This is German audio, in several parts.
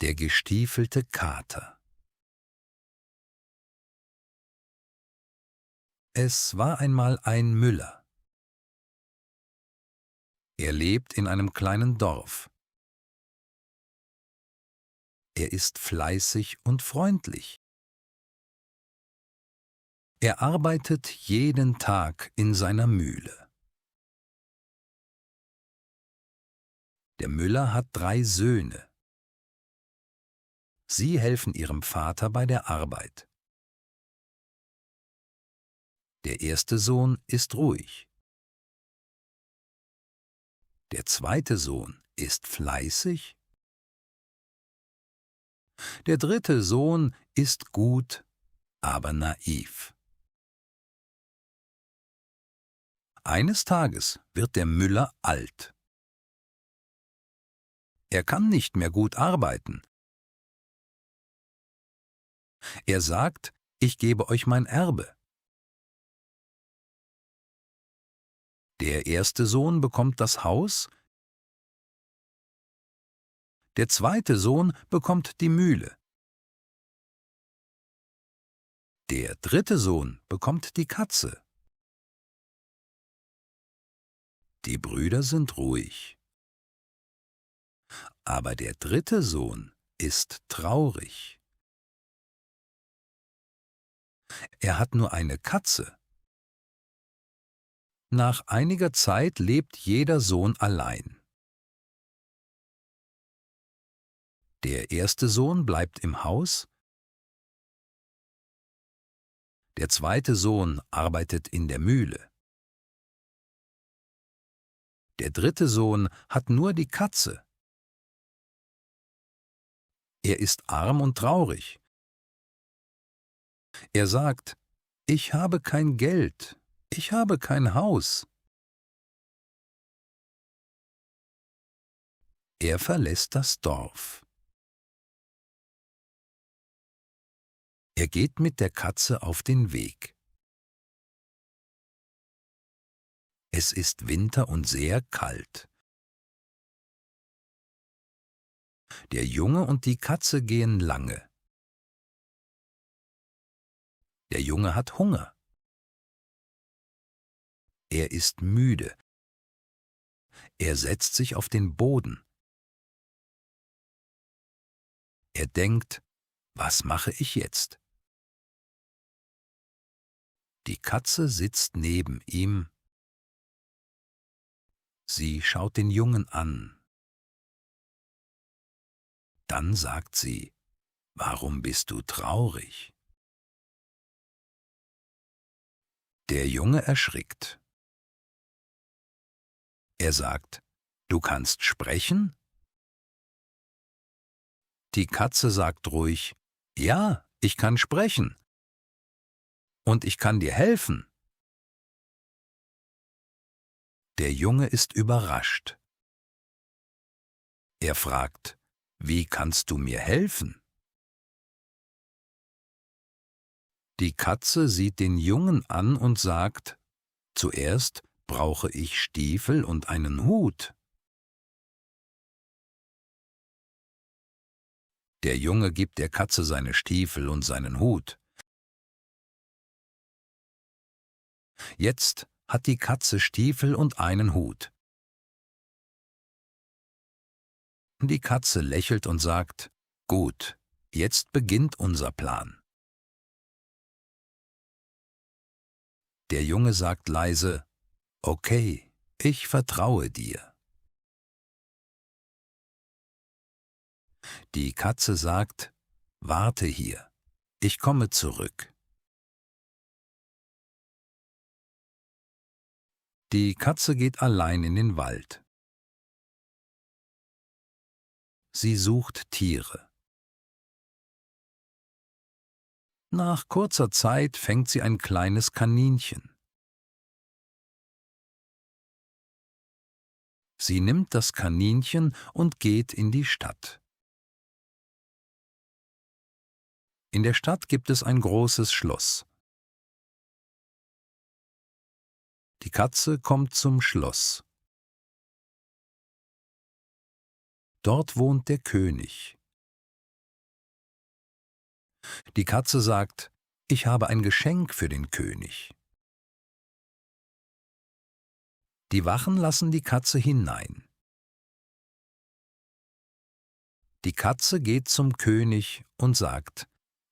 Der gestiefelte Kater. Es war einmal ein Müller. Er lebt in einem kleinen Dorf. Er ist fleißig und freundlich. Er arbeitet jeden Tag in seiner Mühle. Der Müller hat 3 Söhne. Sie helfen ihrem Vater bei der Arbeit. Der erste Sohn ist ruhig. Der zweite Sohn ist fleißig. Der dritte Sohn ist gut, aber naiv. Eines Tages wird der Müller alt. Er kann nicht mehr gut arbeiten. Er sagt, ich gebe euch mein Erbe. Der erste Sohn bekommt das Haus, der zweite Sohn bekommt die Mühle. Der dritte Sohn bekommt die Katze. Die Brüder sind ruhig. Aber der dritte Sohn ist traurig. Er hat nur eine Katze. Nach einiger Zeit lebt jeder Sohn allein. Der erste Sohn bleibt im Haus, der zweite Sohn arbeitet in der Mühle. Der dritte Sohn hat nur die Katze. Er ist arm und traurig. Er sagt, ich habe kein Geld, ich habe kein Haus. Er verlässt das Dorf. Er geht mit der Katze auf den Weg. Es ist Winter und sehr kalt. Der Junge und die Katze gehen lange. Der Junge hat Hunger. Er ist müde. Er setzt sich auf den Boden. Er denkt, was mache ich jetzt? Die Katze sitzt neben ihm. Sie schaut den Jungen an. Dann sagt sie, warum bist du traurig? Der Junge erschrickt. Er sagt, du kannst sprechen? Die Katze sagt ruhig, ja, ich kann sprechen. Und ich kann dir helfen. Der Junge ist überrascht. Er fragt, wie kannst du mir helfen? Die Katze sieht den Jungen an und sagt, zuerst brauche ich Stiefel und einen Hut. Der Junge gibt der Katze seine Stiefel und seinen Hut. Jetzt hat die Katze Stiefel und einen Hut. Die Katze lächelt und sagt, gut, jetzt beginnt unser Plan. Der Junge sagt leise, okay, ich vertraue dir. Die Katze sagt, warte hier, ich komme zurück. Die Katze geht allein in den Wald. Sie sucht Tiere. Nach kurzer Zeit fängt sie ein kleines Kaninchen. Sie nimmt das Kaninchen und geht in die Stadt. In der Stadt gibt es ein großes Schloss. Die Katze kommt zum Schloss. Dort wohnt der König. Die Katze sagt, ich habe ein Geschenk für den König. Die Wachen lassen die Katze hinein. Die Katze geht zum König und sagt,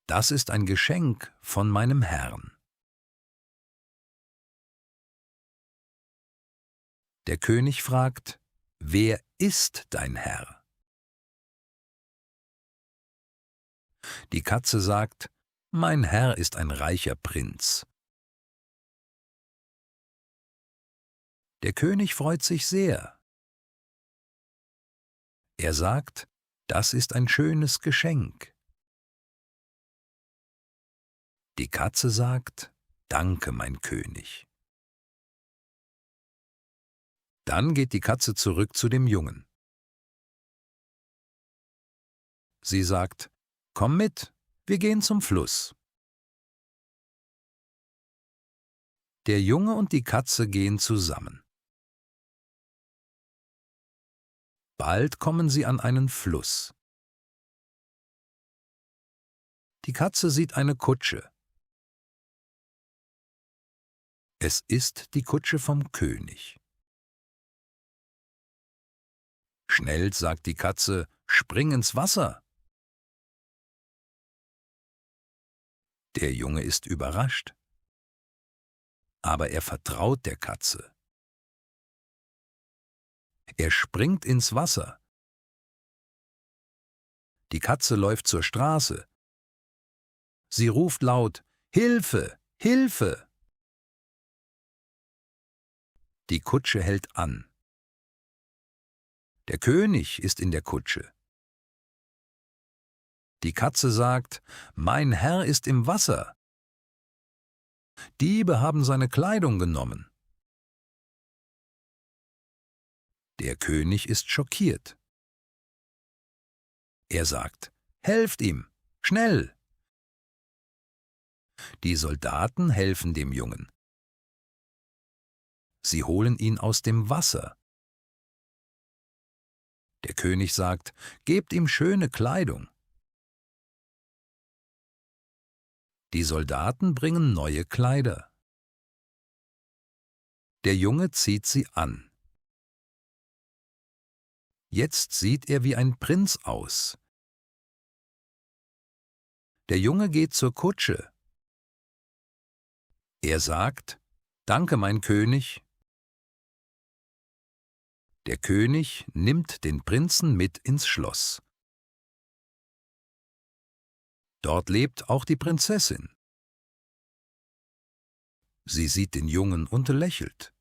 das ist ein Geschenk von meinem Herrn. Der König fragt, wer ist dein Herr? Die Katze sagt, mein Herr ist ein reicher Prinz. Der König freut sich sehr. Er sagt, das ist ein schönes Geschenk. Die Katze sagt, danke, mein König. Dann geht die Katze zurück zu dem Jungen. Sie sagt, komm mit, wir gehen zum Fluss. Der Junge und die Katze gehen zusammen. Bald kommen sie an einen Fluss. Die Katze sieht eine Kutsche. Es ist die Kutsche vom König. Schnell sagt die Katze, spring ins Wasser. Der Junge ist überrascht. Aber er vertraut der Katze. Er springt ins Wasser. Die Katze läuft zur Straße. Sie ruft laut, Hilfe, Hilfe! Die Kutsche hält an. Der König ist in der Kutsche. Die Katze sagt, mein Herr ist im Wasser. Diebe haben seine Kleidung genommen. Der König ist schockiert. Er sagt, helft ihm, schnell! Die Soldaten helfen dem Jungen. Sie holen ihn aus dem Wasser. Der König sagt, gebt ihm schöne Kleidung. Die Soldaten bringen neue Kleider. Der Junge zieht sie an. Jetzt sieht er wie ein Prinz aus. Der Junge geht zur Kutsche. Er sagt, danke, mein König. Der König nimmt den Prinzen mit ins Schloss. Dort lebt auch die Prinzessin. Sie sieht den Jungen und lächelt.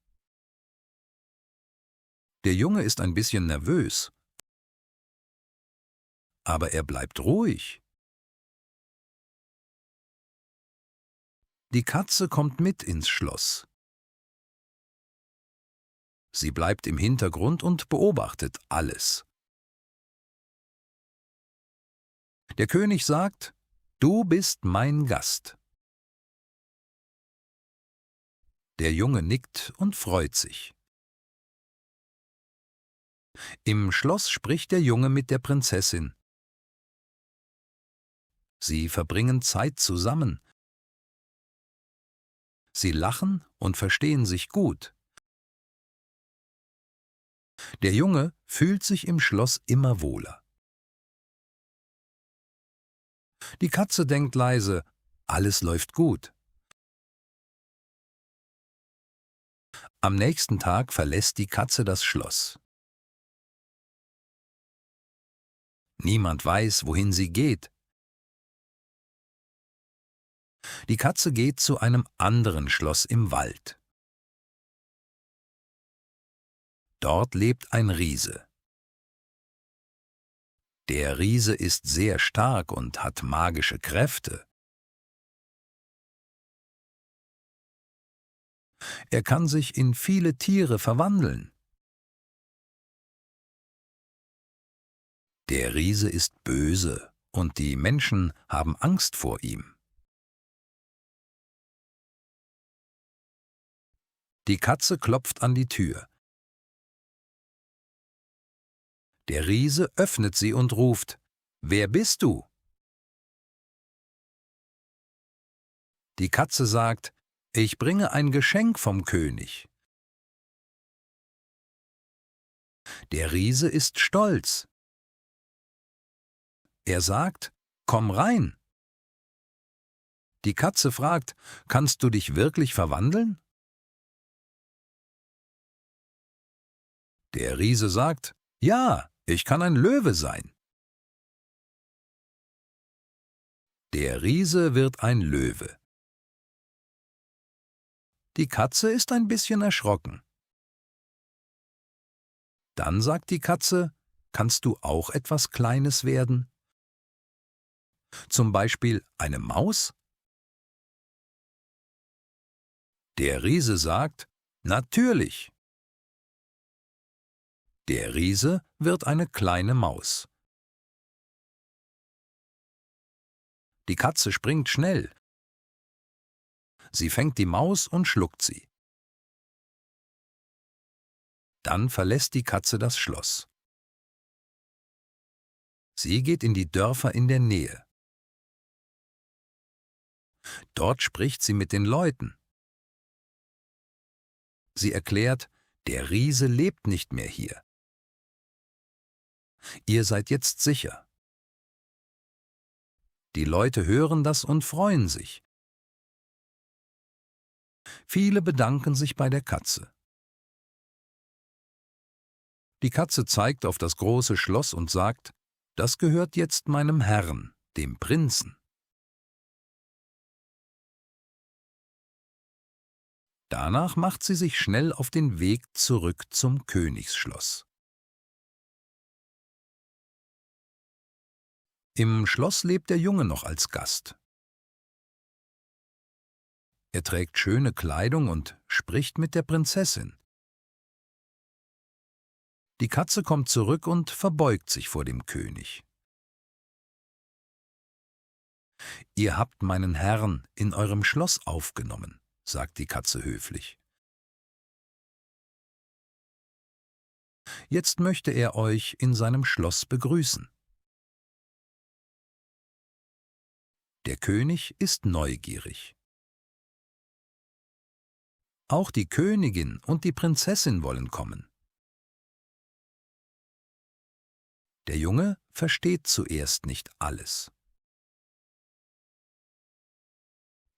Der Junge ist ein bisschen nervös, aber er bleibt ruhig. Die Katze kommt mit ins Schloss. Sie bleibt im Hintergrund und beobachtet alles. Der König sagt, du bist mein Gast. Der Junge nickt und freut sich. Im Schloss spricht der Junge mit der Prinzessin. Sie verbringen Zeit zusammen. Sie lachen und verstehen sich gut. Der Junge fühlt sich im Schloss immer wohler. Die Katze denkt leise, alles läuft gut. Am nächsten Tag verlässt die Katze das Schloss. Niemand weiß, wohin sie geht. Die Katze geht zu einem anderen Schloss im Wald. Dort lebt ein Riese. Der Riese ist sehr stark und hat magische Kräfte. Er kann sich in viele Tiere verwandeln. Der Riese ist böse und die Menschen haben Angst vor ihm. Die Katze klopft an die Tür. Der Riese öffnet sie und ruft, »Wer bist du?« Die Katze sagt, ich bringe ein Geschenk vom König. Der Riese ist stolz. Er sagt, komm rein. Die Katze fragt, kannst du dich wirklich verwandeln? Der Riese sagt, ja, ich kann ein Löwe sein. Der Riese wird ein Löwe. Die Katze ist ein bisschen erschrocken. Dann sagt die Katze, kannst du auch etwas Kleines werden? Zum Beispiel eine Maus? Der Riese sagt, natürlich. Der Riese wird eine kleine Maus. Die Katze springt schnell. Sie fängt die Maus und schluckt sie. Dann verlässt die Katze das Schloss. Sie geht in die Dörfer in der Nähe. Dort spricht sie mit den Leuten. Sie erklärt, der Riese lebt nicht mehr hier. Ihr seid jetzt sicher. Die Leute hören das und freuen sich. Viele bedanken sich bei der Katze. Die Katze zeigt auf das große Schloss und sagt, das gehört jetzt meinem Herrn, dem Prinzen. Danach macht sie sich schnell auf den Weg zurück zum Königsschloss. Im Schloss lebt der Junge noch als Gast. Er trägt schöne Kleidung und spricht mit der Prinzessin. Die Katze kommt zurück und verbeugt sich vor dem König. »Ihr habt meinen Herrn in eurem Schloss aufgenommen«, sagt die Katze höflich. Jetzt möchte er euch in seinem Schloss begrüßen. Der König ist neugierig. Auch die Königin und die Prinzessin wollen kommen. Der Junge versteht zuerst nicht alles.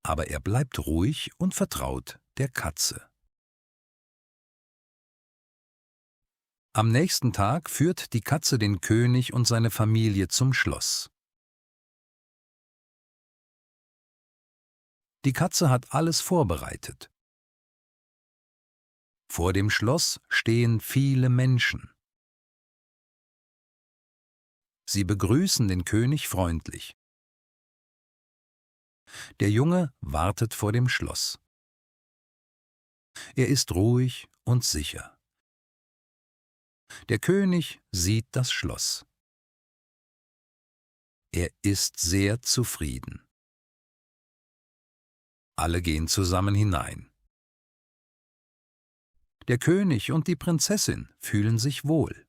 Aber er bleibt ruhig und vertraut der Katze. Am nächsten Tag führt die Katze den König und seine Familie zum Schloss. Die Katze hat alles vorbereitet. Vor dem Schloss stehen viele Menschen. Sie begrüßen den König freundlich. Der Junge wartet vor dem Schloss. Er ist ruhig und sicher. Der König sieht das Schloss. Er ist sehr zufrieden. Alle gehen zusammen hinein. Der König und die Prinzessin fühlen sich wohl.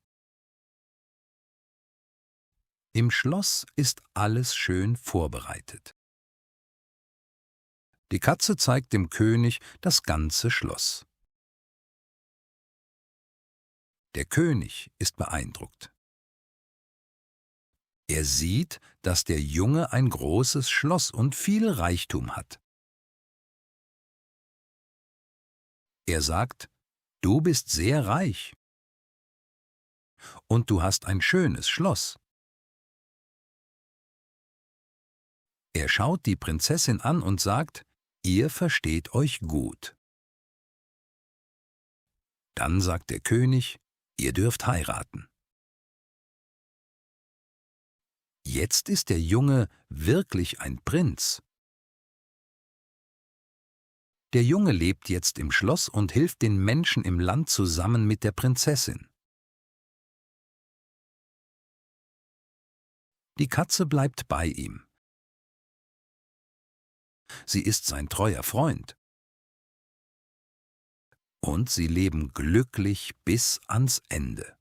Im Schloss ist alles schön vorbereitet. Die Katze zeigt dem König das ganze Schloss. Der König ist beeindruckt. Er sieht, dass der Junge ein großes Schloss und viel Reichtum hat. Er sagt, du bist sehr reich. Und du hast ein schönes Schloss. Er schaut die Prinzessin an und sagt, ihr versteht euch gut. Dann sagt der König, ihr dürft heiraten. Jetzt ist der Junge wirklich ein Prinz. Der Junge lebt jetzt im Schloss und hilft den Menschen im Land zusammen mit der Prinzessin. Die Katze bleibt bei ihm. Sie ist sein treuer Freund. Und sie leben glücklich bis ans Ende.